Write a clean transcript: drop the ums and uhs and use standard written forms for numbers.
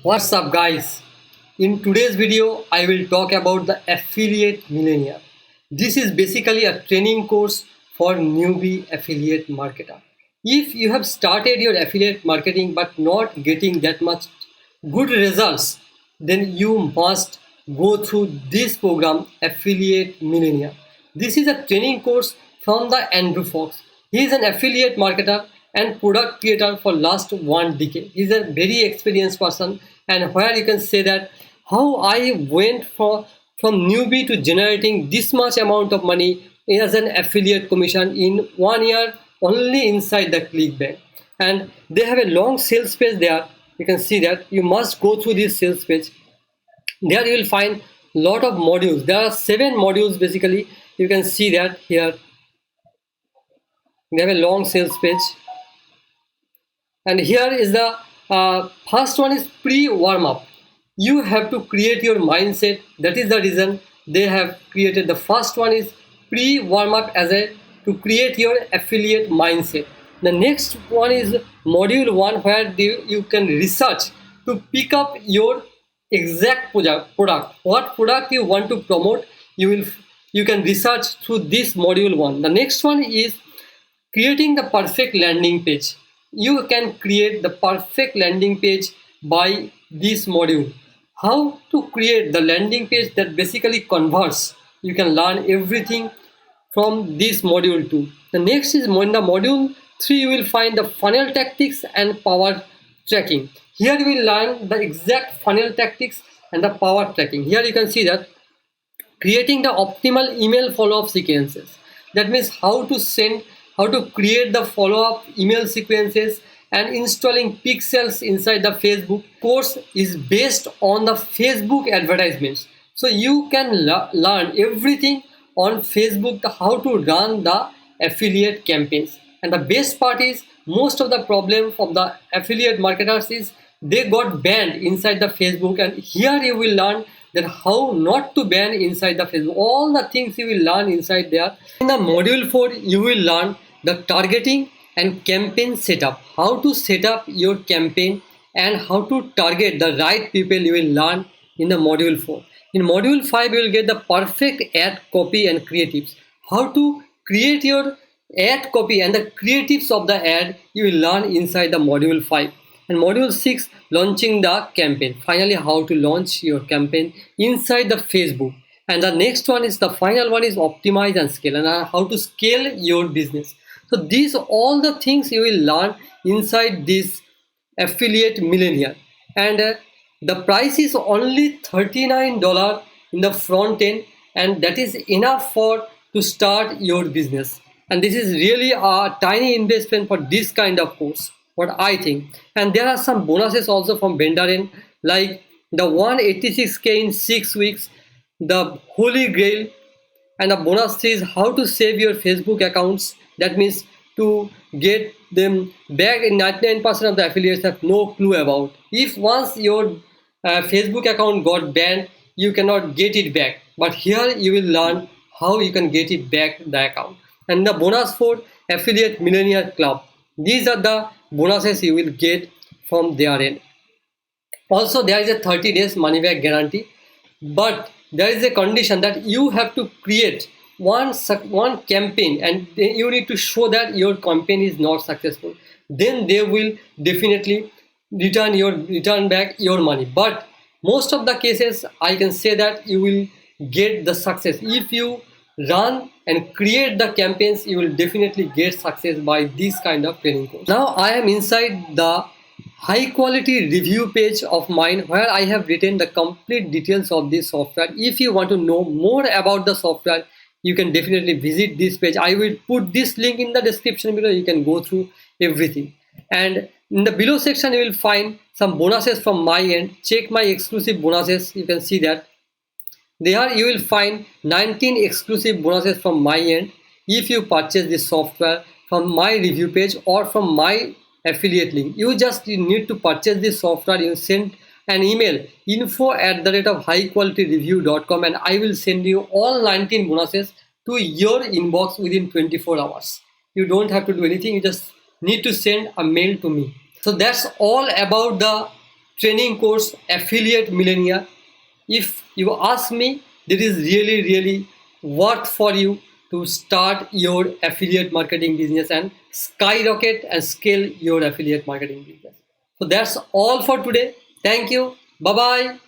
What's up guys? In today's video, I will talk about the affiliate millionaire. This is basically a training course for newbie affiliate marketer. If you have started your affiliate marketing but not getting that much good results, then you must go through this program, Affiliate Millionaire. This is a training course from the Andrew Fox. He is an affiliate marketer and product creator for last 1 decade. He's a very experienced person, and where you can say that how I went from newbie to generating this much amount of money as an affiliate commission in 1 year only inside the ClickBank. And they have a long sales page there. You can see that you must go through this sales page. There you will find lot of modules. There are 7 modules basically. You can see that here. They have a long sales page. And here is the first one is pre-warm-up. You have to create your mindset. That is the reason they have created. The first one is pre-warm-up to create your affiliate mindset. The next one is module 1, where you can research to pick up your exact product. What product you want to promote, you can research through this module 1. The next one is creating the perfect landing page. You can create the perfect landing page by this module. How to create the landing page that basically converts. You can learn everything from this module 2. The next is in the module 3, you will find the funnel tactics and power tracking. Here you will learn the exact funnel tactics and the power tracking. Here you can see that creating the optimal email follow-up sequences. That means how to create the follow-up email sequences and installing pixels inside the Facebook. Course is based on the Facebook advertisements. So you can learn everything on Facebook, how to run the affiliate campaigns. And the best part is, most of the problem of the affiliate marketers is they got banned inside the Facebook, and here you will learn that how not to ban inside the Facebook. All the things you will learn inside there. In the module 4, you will learn the targeting and campaign setup. How to set up your campaign and how to target the right people you will learn in the module 4. In module 5, you will get the perfect ad copy and creatives. How to create your ad copy and the creatives of the ad you will learn inside the module 5. And module 6, launching the campaign. Finally, how to launch your campaign inside the Facebook. And the next one is, the final one is optimize and scale, and how to scale your business. So these all the things you will learn inside this affiliate millionaire. And the price is only $39 in the front end, and that is enough to start your business. And this is really a tiny investment for this kind of course, what I think. And there are some bonuses also from vendor end, like the 186K in 6 weeks, the holy grail. And the bonus is how to save your Facebook accounts. That means to get them back. In 99% of the affiliates have no clue about. If once your Facebook account got banned, you cannot get it back. But here you will learn how you can get it back, the account. And the bonus for Affiliate Millionaire Club. These are the bonuses you will get from their end. Also, there is a 30 days money back guarantee, but there is a condition that you have to create one campaign, and you need to show that your campaign is not successful. Then they will definitely return back your money. But most of the cases, I can say that you will get the success. If you run and create the campaigns, you will definitely get success by this kind of training course. Now I am inside the high quality review page of mine, where I have written the complete details of this software. If you want to know more about the software, you can definitely visit this page. I will put this link in the description below. You can go through everything. And in the below section, you will find some bonuses from my end. Check my exclusive bonuses. You can see that there you will find 19 exclusive bonuses from my end if you purchase this software from my review page or from my affiliate link. You need to purchase this software. You send an email, info@highqualityreview.com, and I will send you all 19 bonuses to your inbox within 24 hours. You don't have to do anything. You just need to send a mail to me. So that's all about the training course Affiliate Millennia. If you ask me, it is really worth for you to start your affiliate marketing business and skyrocket and scale your affiliate marketing business. So that's all for today. Thank you. Bye bye.